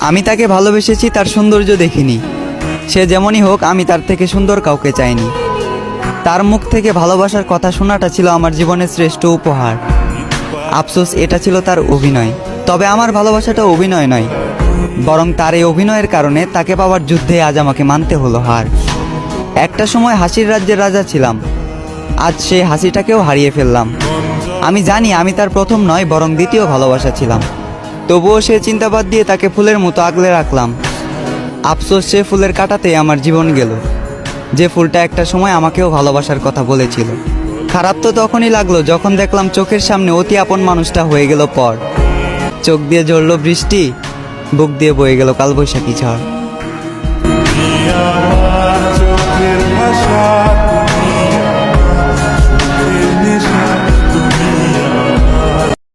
আমি তাকে ভালোবেসেছি তার সৌন্দর্য দেখিনি। সে যেমনই হোক, আমি তার থেকে সুন্দর কাউকে চাইনি। তার মুখ থেকে ভালোবাসার কথা শোনাটা ছিল আমার জীবনের শ্রেষ্ঠ উপহার। আফসোস, এটা ছিল তার অভিনয়। তবে আমার ভালোবাসাটা অভিনয় নয়, বরং তার এই অভিনয়ের কারণে তাকে পাওয়ার যুদ্ধে আজ আমাকে মানতে হলো হার। একটা সময় হাসির রাজ্যের রাজা ছিলাম, আজ সেই হাসিটাকেও হারিয়ে ফেললাম। আমি জানি আমি তার প্রথম নয়, বরং দ্বিতীয় ভালোবাসা ছিলাম। তবুও সে চিন্তাবাদ দিয়ে তাকে ফুলের মতো আগলে রাখলাম। আফসোস, সে ফুলের কাঁটাতেই আমার জীবন গেল, যে ফুলটা একটা সময় আমাকেও ভালোবাসার কথা বলেছিল। খারাপ তো তখনই লাগলো যখন দেখলাম চোখের সামনে অতি আপন মানুষটা হয়ে গেল পর। চোখ দিয়ে ঝরলো বৃষ্টি, বুক দিয়ে বয়ে গেল কালবৈশাখী ঝড়।